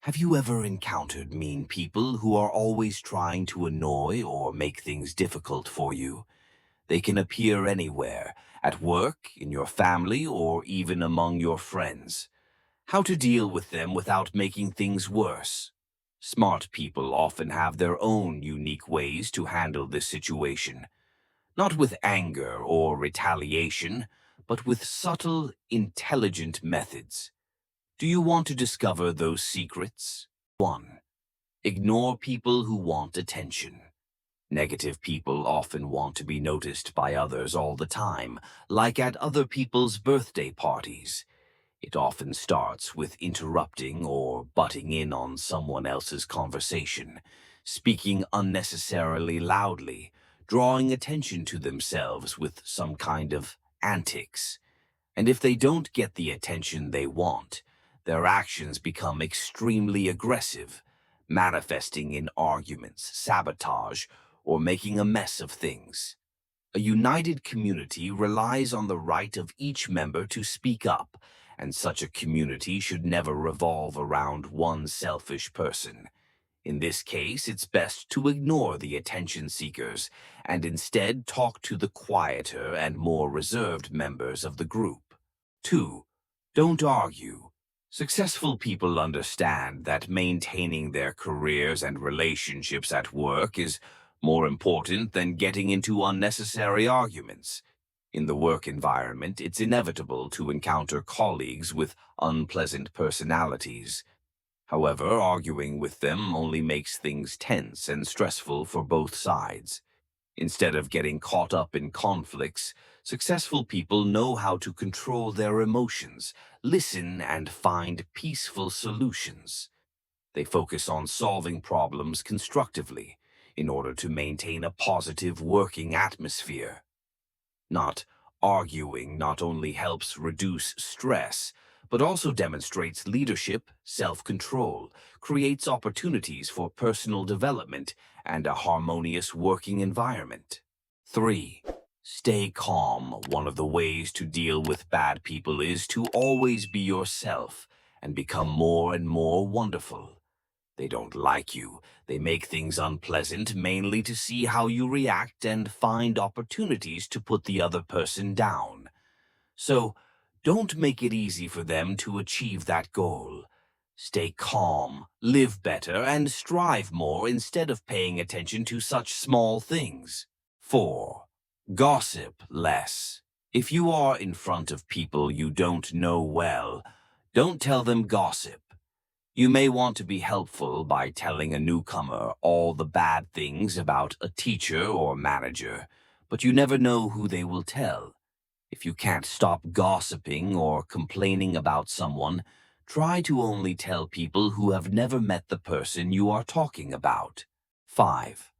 Have you ever encountered mean people who are always trying to annoy or make things difficult for you? They can appear anywhere, at work, in your family, or even among your friends. How to deal with them without making things worse? Smart people often have their own unique ways to handle this situation. Not with anger or retaliation, but with subtle, intelligent methods. Do you want to discover those secrets? 1. Ignore people who want attention. Negative people often want to be noticed by others all the time, like at other people's birthday parties. It often starts with interrupting or butting in on someone else's conversation, speaking unnecessarily loudly, drawing attention to themselves with some kind of antics. And if they don't get the attention they want, their actions become extremely aggressive, manifesting in arguments, sabotage, or making a mess of things. A united community relies on the right of each member to speak up, and such a community should never revolve around one selfish person. In this case, it's best to ignore the attention seekers and instead talk to the quieter and more reserved members of the group. 2. Don't argue. Successful people understand that maintaining their careers and relationships at work is more important than getting into unnecessary arguments. In the work environment, it's inevitable to encounter colleagues with unpleasant personalities. However, arguing with them only makes things tense and stressful for both sides. Instead of getting caught up in conflicts, successful people know how to control their emotions, listen, and find peaceful solutions. They focus on solving problems constructively in order to maintain a positive working atmosphere. Not arguing not only helps reduce stress, but also demonstrates leadership, self-control, creates opportunities for personal development, and a harmonious working environment. 3. Stay calm. One of the ways to deal with bad people is to always be yourself and become more and more wonderful. They don't like you. They make things unpleasant mainly to see how you react and find opportunities to put the other person down. So, don't make it easy for them to achieve that goal. Stay calm, live better, and strive more instead of paying attention to such small things. 4. Gossip less. If you are in front of people you don't know well, don't tell them gossip. You may want to be helpful by telling a newcomer all the bad things about a teacher or manager, but you never know who they will tell. If you can't stop gossiping or complaining about someone, try to only tell people who have never met the person you are talking about. 5.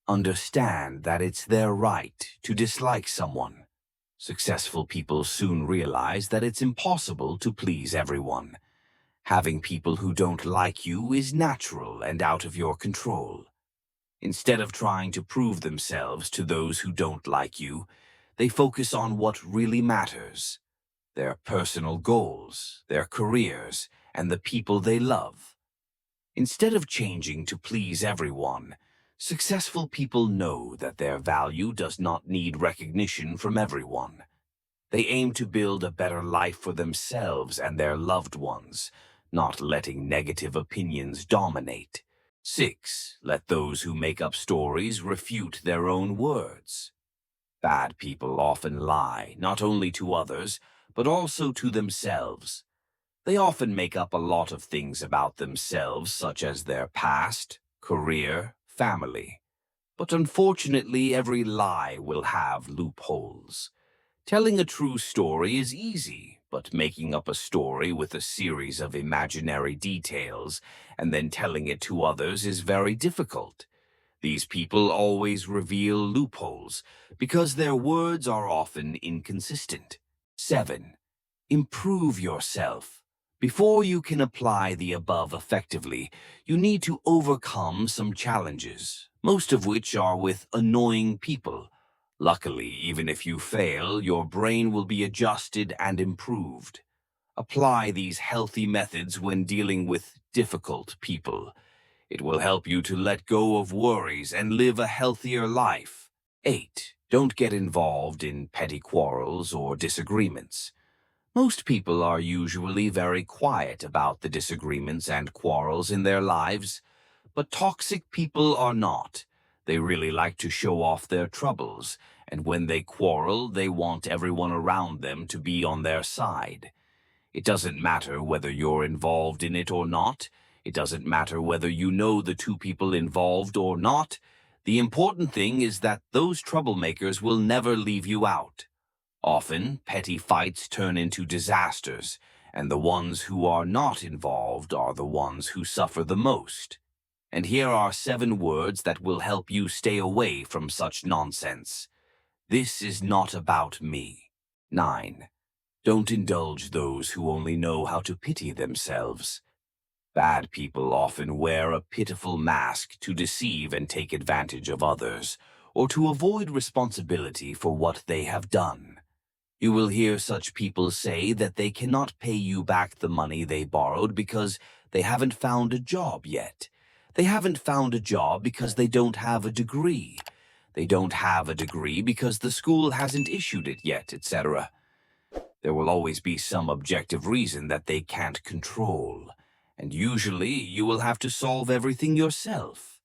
Understand that it's their right to dislike someone. Successful people soon realize that it's impossible to please everyone. Having people who don't like you is natural and out of your control. Instead of trying to prove themselves to those who don't like you, they focus on what really matters: their personal goals, their careers, and the people they love. Instead of changing to please everyone, successful people know that their value does not need recognition from everyone. They aim to build a better life for themselves and their loved ones, not letting negative opinions dominate. 6. Let those who make up stories refute their own words. Bad people often lie, not only to others, but also to themselves. They often make up a lot of things about themselves, such as their past, career, family. But unfortunately, every lie will have loopholes. Telling a true story is easy, but making up a story with a series of imaginary details and then telling it to others is very difficult. These people always reveal loopholes because their words are often inconsistent. 7. Improve yourself. Before you can apply the above effectively, you need to overcome some challenges, most of which are with annoying people. Luckily, even if you fail, your brain will be adjusted and improved. Apply these healthy methods when dealing with difficult people. It will help you to let go of worries and live a healthier life. 8. Don't get involved in petty quarrels or disagreements. Most people are usually very quiet about the disagreements and quarrels in their lives, but toxic people are not. They really like to show off their troubles, and when they quarrel, they want everyone around them to be on their side. It doesn't matter whether you're involved in it or not. It doesn't matter whether you know the two people involved or not. The important thing is that those troublemakers will never leave you out. Often, petty fights turn into disasters, and the ones who are not involved are the ones who suffer the most. And here are 7 words that will help you stay away from such nonsense. This is not about me. 9. Don't indulge those who only know how to pity themselves. Bad people often wear a pitiful mask to deceive and take advantage of others, or to avoid responsibility for what they have done. You will hear such people say that they cannot pay you back the money they borrowed because they haven't found a job yet. They haven't found a job because they don't have a degree. They don't have a degree because the school hasn't issued it yet, etc. There will always be some objective reason that they can't control, and usually you will have to solve everything yourself.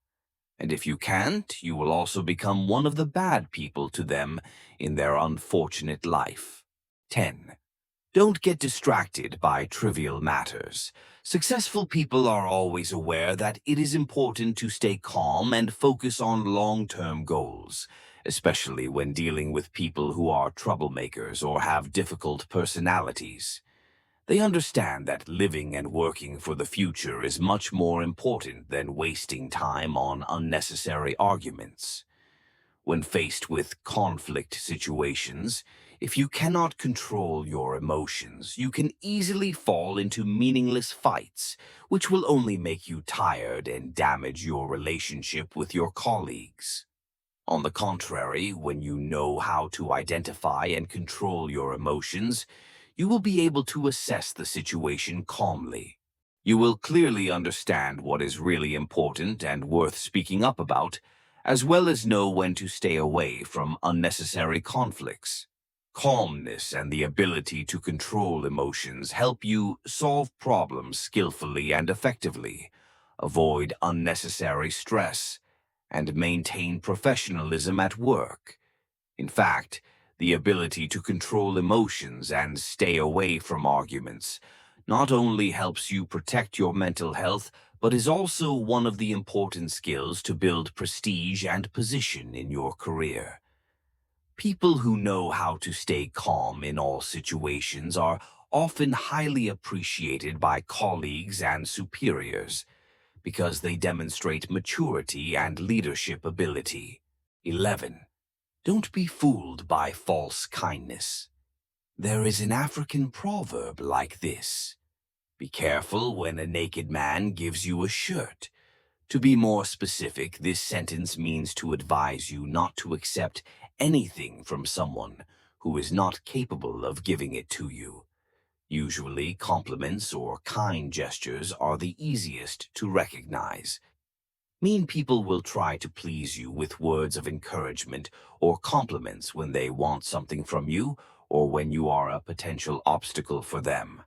And if you can't, you will also become one of the bad people to them in their unfortunate life. 10. Don't get distracted by trivial matters. Successful people are always aware that it is important to stay calm and focus on long-term goals, especially when dealing with people who are troublemakers or have difficult personalities. They understand that living and working for the future is much more important than wasting time on unnecessary arguments. When faced with conflict situations, if you cannot control your emotions, you can easily fall into meaningless fights, which will only make you tired and damage your relationship with your colleagues. On the contrary, when you know how to identify and control your emotions, you will be able to assess the situation calmly. You will clearly understand what is really important and worth speaking up about, as well as know when to stay away from unnecessary conflicts. Calmness and the ability to control emotions help you solve problems skillfully and effectively, avoid unnecessary stress, and maintain professionalism at work. In fact, the ability to control emotions and stay away from arguments not only helps you protect your mental health, but is also one of the important skills to build prestige and position in your career. People who know how to stay calm in all situations are often highly appreciated by colleagues and superiors because they demonstrate maturity and leadership ability. 11. Don't be fooled by false kindness. There is an African proverb like this: be careful when a naked man gives you a shirt. To be more specific, this sentence means to advise you not to accept anything from someone who is not capable of giving it to you. Usually, compliments or kind gestures are the easiest to recognize. Mean people will try to please you with words of encouragement or compliments when they want something from you or when you are a potential obstacle for them.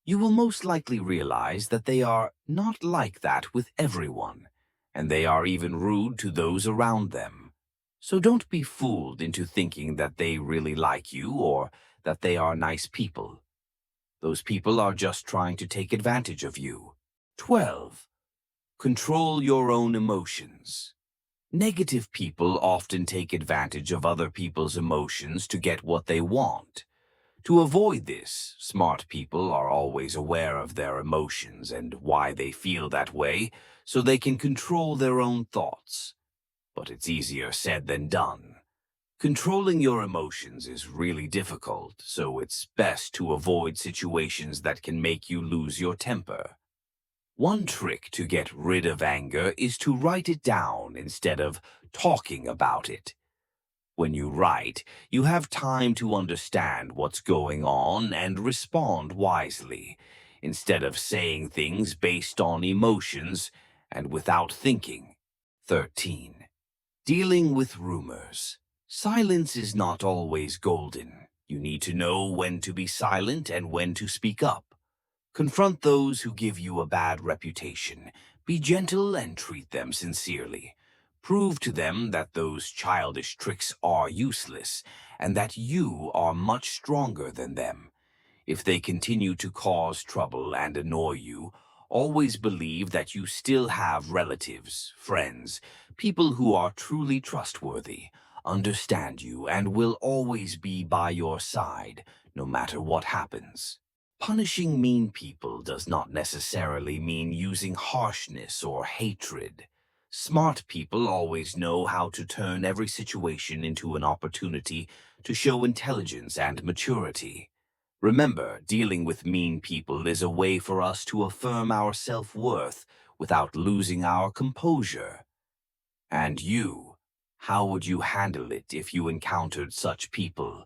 You will most likely realize that they are not like that with everyone, and they are even rude to those around them. So don't be fooled into thinking that they really like you or that they are nice people. Those people are just trying to take advantage of you. 12. Control your own emotions. Negative people often take advantage of other people's emotions to get what they want. To avoid this, smart people are always aware of their emotions and why they feel that way, so they can control their own thoughts. But it's easier said than done. Controlling your emotions is really difficult, so it's best to avoid situations that can make you lose your temper. One trick to get rid of anger is to write it down instead of talking about it. When you write, you have time to understand what's going on and respond wisely. instead of saying things based on emotions and without thinking. 13. Dealing with rumors. Silence is not always golden. You need to know when to be silent and when to speak up. Confront those who give you a bad reputation. Be gentle and treat them sincerely. Prove to them that those childish tricks are useless and that you are much stronger than them. If they continue to cause trouble and annoy you, always believe that you still have relatives, friends, people who are truly trustworthy, understand you, and will always be by your side, no matter what happens. Punishing mean people does not necessarily mean using harshness or hatred. Smart people always know how to turn every situation into an opportunity to show intelligence and maturity. Remember, dealing with mean people is a way for us to affirm our self-worth without losing our composure. And you, how would you handle it if you encountered such people?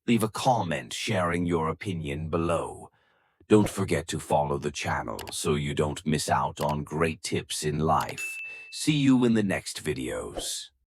Leave a comment sharing your opinion below. Don't forget to follow the channel so you don't miss out on great tips in life. See you in the next videos.